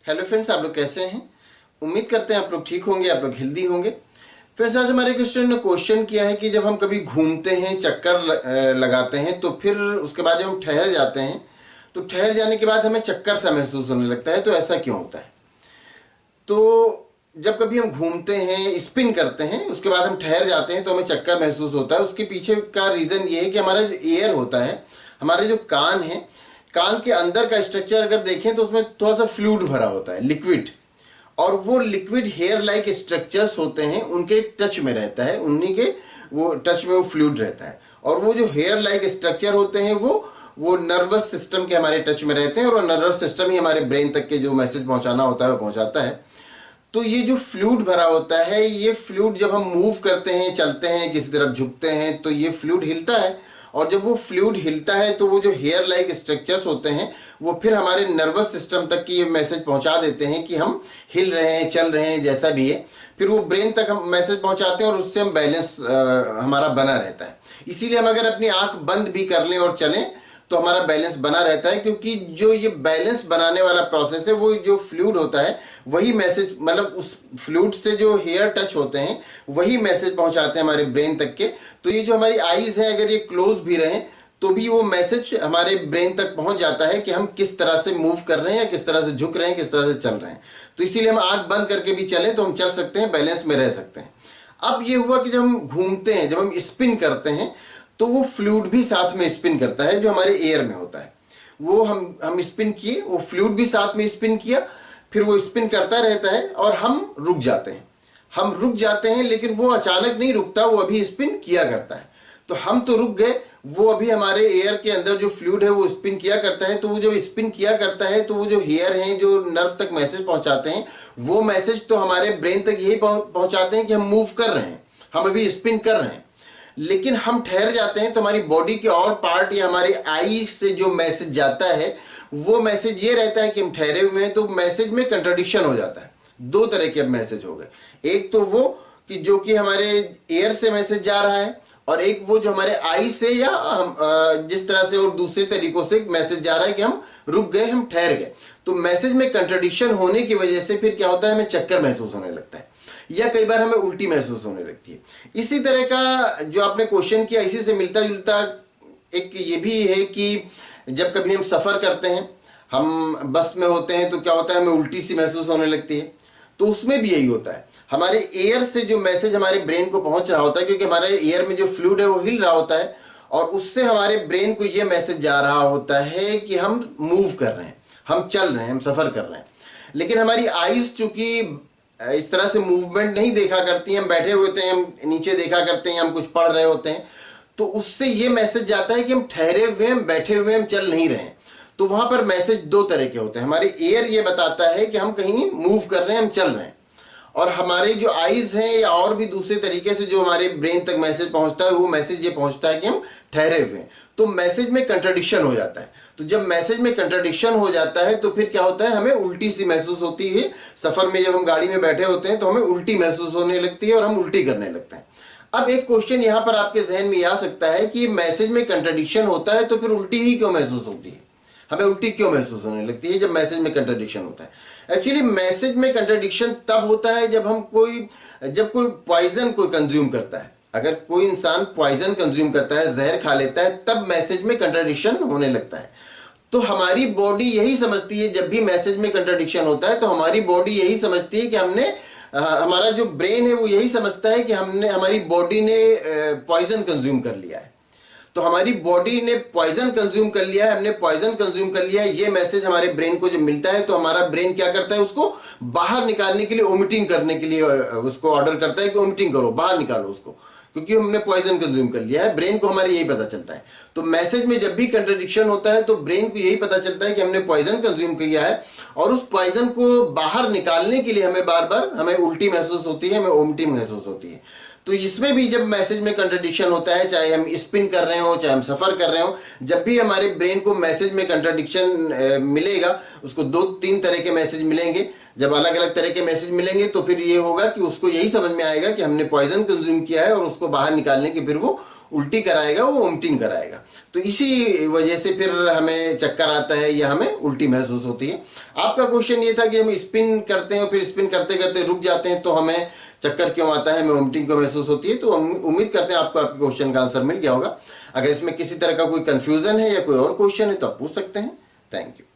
Hello friends, आप लोग कैसे हैं? उम्मीद करते हैं आप लोग ठीक होंगे, आप लोग हेल्दी होंगे। फ्रेंड्स, आज हमारे क्वेश्चन ने क्वेश्चन किया है कि जब हम कभी घूमते हैं, चक्कर लगाते हैं, तो फिर उसके बाद जब हम ठहर जाते हैं तो ठहर जाने के बाद हमें चक्कर सा महसूस होने लगता है। तो ऐसा क्यों होता है? तो जब कभी हम घूमते हैं, स्पिन करते हैं, उसके बाद हम ठहर जाते हैं तो हमें चक्कर महसूस होता है। उसके पीछे का रीज़न ये है कि हमारा जो एयर होता है, हमारे जो कान है, कान के अंदर का स्ट्रक्चर अगर देखें तो उसमें थोड़ा सा फ्लूइड भरा होता है, लिक्विड। और वो लिक्विड हेयर लाइक स्ट्रक्चर्स होते हैं, उनके टच में रहता है, उन्हीं के वो टच में वो फ्लूइड रहता है। और वो जो हेयर लाइक स्ट्रक्चर होते हैं वो नर्वस सिस्टम के हमारे टच में रहते हैं, और नर्वस सिस्टम ही हमारे ब्रेन तक के जो मैसेज पहुंचाना होता है वो पहुंचाता है। तो ये जो फ्लूइड भरा होता है, ये फ्लूइड जब हम मूव करते हैं, चलते हैं, किसी तरफ झुकते हैं, तो ये फ्लूइड हिलता है। और जब वो फ्लूइड हिलता है तो वो जो हेयर लाइक स्ट्रक्चर्स होते हैं वो फिर हमारे नर्वस सिस्टम तक की ये मैसेज पहुंचा देते हैं कि हम हिल रहे हैं, चल रहे हैं, जैसा भी है। फिर वो ब्रेन तक हम मैसेज पहुंचाते हैं और उससे हम बैलेंस हमारा बना रहता है। इसीलिए हम अगर अपनी आंख बंद भी कर लें और चलें तो हमारा बैलेंस बना रहता है, क्योंकि जो ये बैलेंस बनाने वाला प्रोसेस है, वो जो फ्लूइड होता है वही मैसेज, मतलब उस फ्लूइड से जो हेयर टच होते हैं वही मैसेज पहुंचाते हैं हमारे ब्रेन तक के। तो ये जो हमारी आईज है, अगर ये क्लोज भी रहें तो भी वो मैसेज हमारे ब्रेन तक पहुंच जाता है कि हम किस तरह से मूव कर रहे हैं, या किस तरह से झुक रहे हैं, किस तरह से चल रहे हैं। तो इसीलिए हम आंख बंद करके भी चलें तो हम चल सकते हैं, बैलेंस में रह सकते हैं। अब ये हुआ कि जब हम घूमते हैं, जब हम स्पिन करते हैं, तो वो फ्लूइड भी साथ में स्पिन करता है जो हमारे एयर में होता है। वो हम स्पिन किए, वो फ्लूइड भी साथ में स्पिन किया, फिर वो स्पिन करता रहता है और हम रुक जाते हैं। हम रुक जाते हैं, लेकिन वो अचानक नहीं रुकता, वो अभी स्पिन किया करता है। तो हम तो रुक गए, वो अभी हमारे एयर के अंदर जो फ्लूइड है वो स्पिन किया करता है। तो वो जब स्पिन किया करता है तो वो जो हेयर हैं जो नर्व तक मैसेज पहुंचाते हैं, वो मैसेज तो हमारे ब्रेन तक यही पहुंचाते हैं कि हम मूव कर रहे हैं, हम अभी स्पिन कर रहे हैं। लेकिन हम ठहर जाते हैं तो हमारी बॉडी के और पार्ट या हमारे आई से जो मैसेज जाता है वो मैसेज ये रहता है कि हम ठहरे हुए हैं। तो मैसेज में कंट्राडिक्शन हो जाता है। दो तरह के अब मैसेज हो गए, एक तो वो कि जो कि हमारे एयर से मैसेज जा रहा है, और एक वो जो हमारे आई से या जिस तरह से और दूसरे तरीकों से मैसेज जा रहा है कि हम रुक गए, हम ठहर गए। तो मैसेज में कंट्राडिक्शन होने की वजह से फिर क्या होता है, हमें चक्कर महसूस होने लगता है, या कई बार हमें उल्टी महसूस होने लगती है। इसी तरह का जो आपने क्वेश्चन किया, इसी से मिलता जुलता एक ये भी है कि जब कभी हम सफ़र करते हैं, हम बस में होते हैं, तो क्या होता है, हमें उल्टी सी महसूस होने लगती है। तो उसमें भी यही होता है, हमारे एयर से जो मैसेज हमारे ब्रेन को पहुंच रहा होता है, क्योंकि हमारे एयर में जो फ्लूइड है वो हिल रहा होता है, और उससे हमारे ब्रेन को ये मैसेज जा रहा होता है कि हम मूव कर रहे हैं, हम चल रहे हैं, हम सफ़र कर रहे हैं। लेकिन हमारी आइज़ चूँकि इस तरह से मूवमेंट नहीं देखा करती हैं, हम बैठे हुए होते हैं, हम नीचे देखा करते हैं, हम कुछ पढ़ रहे होते हैं, तो उससे ये मैसेज जाता है कि हम ठहरे हुए हैं, बैठे हुए हैं, हम चल नहीं रहे हैं। तो वहाँ पर मैसेज दो तरह के होते हैं। हमारे एयर ये बताता है कि हम कहीं मूव कर रहे हैं, हम चल रहे हैं, और हमारे जो आइज़ हैं या और भी दूसरे तरीके से जो हमारे ब्रेन तक मैसेज पहुंचता है, वो मैसेज ये पहुंचता है कि हम ठहरे हुए हैं। तो मैसेज में कंट्राडिक्शन हो जाता है। तो जब मैसेज में कंट्राडिक्शन हो जाता है तो फिर क्या होता है, हमें उल्टी सी महसूस होती है। सफ़र में जब हम गाड़ी में बैठे होते हैं तो हमें उल्टी महसूस होने लगती है और हम उल्टी करने लगते हैं। अब एक क्वेश्चन यहाँ पर आपके जहन में आ सकता है कि मैसेज में कंट्राडिक्शन होता है तो फिर उल्टी ही क्यों महसूस होती है, हमें उल्टी क्यों महसूस होने लगती है जब मैसेज में कंट्राडिक्शन होता है? एक्चुअली मैसेज में कंट्राडिक्शन तब होता है जब कोई पॉइजन कोई कंज्यूम करता है। अगर कोई इंसान पॉइजन कंज्यूम करता है, जहर खा लेता है, तब मैसेज में कंट्राडिक्शन होने लगता है। तो हमारी बॉडी यही समझती है, जब भी मैसेज में कंट्राडिक्शन होता है तो हमारी बॉडी यही समझती है कि हमारा जो ब्रेन है वो यही समझता है कि हमारी बॉडी ने पॉइजन कंज्यूम कर लिया है। तो हमारी बॉडी ने पॉइजन कंज्यूम कर लिया है, हमने पॉइजन कंज्यूम कर लिया है, ये मैसेज हमारे ब्रेन को जब मिलता है तो हमारा ब्रेन क्या करता है, उसको बाहर निकालने के लिए, वोमिटिंग करने के लिए उसको ऑर्डर करता है कि वोमिटिंग करो, बाहर निकालो उसको, क्योंकि हमने पॉइजन कंज्यूम कर लिया है। ब्रेन को हमारे यही पता चलता है। तो मैसेज में जब भी कंट्राडिक्शन होता है तो ब्रेन को यही पता चलता है कि हमने पॉइजन कंज्यूम किया है, और उस पॉइजन को बाहर निकालने के लिए हमें बार बार हमें उल्टी महसूस होती है, हमें वोमिटिंग महसूस होती है। तो इसमें भी जब मैसेज में कंट्राडिक्शन होता है, चाहे हम स्पिन कर रहे हो, चाहे हम सफ़र कर रहे हो, जब भी हमारे ब्रेन को मैसेज में कंट्राडिक्शन मिलेगा, उसको दो तीन तरह के मैसेज मिलेंगे। जब अलग अलग तरह के मैसेज मिलेंगे तो फिर ये होगा कि उसको यही समझ में आएगा कि हमने पॉइजन कंज्यूम किया है और उसको बाहर निकालने की फिर वो उल्टी कराएगा, वो वोमिटिंग कराएगा। तो इसी वजह से फिर हमें चक्कर आता है या हमें उल्टी महसूस होती है। आपका क्वेश्चन ये था कि हम स्पिन करते हैं और फिर स्पिन करते करते रुक जाते हैं तो हमें चक्कर क्यों आता है, हमें वोमिटिंग क्यों महसूस होती है। तो हम उम्मीद करते हैं आपको आपके क्वेश्चन का आंसर मिल गया होगा। अगर इसमें किसी तरह का कोई कंफ्यूजन है या कोई और क्वेश्चन है तो आप पूछ सकते हैं। Thank you.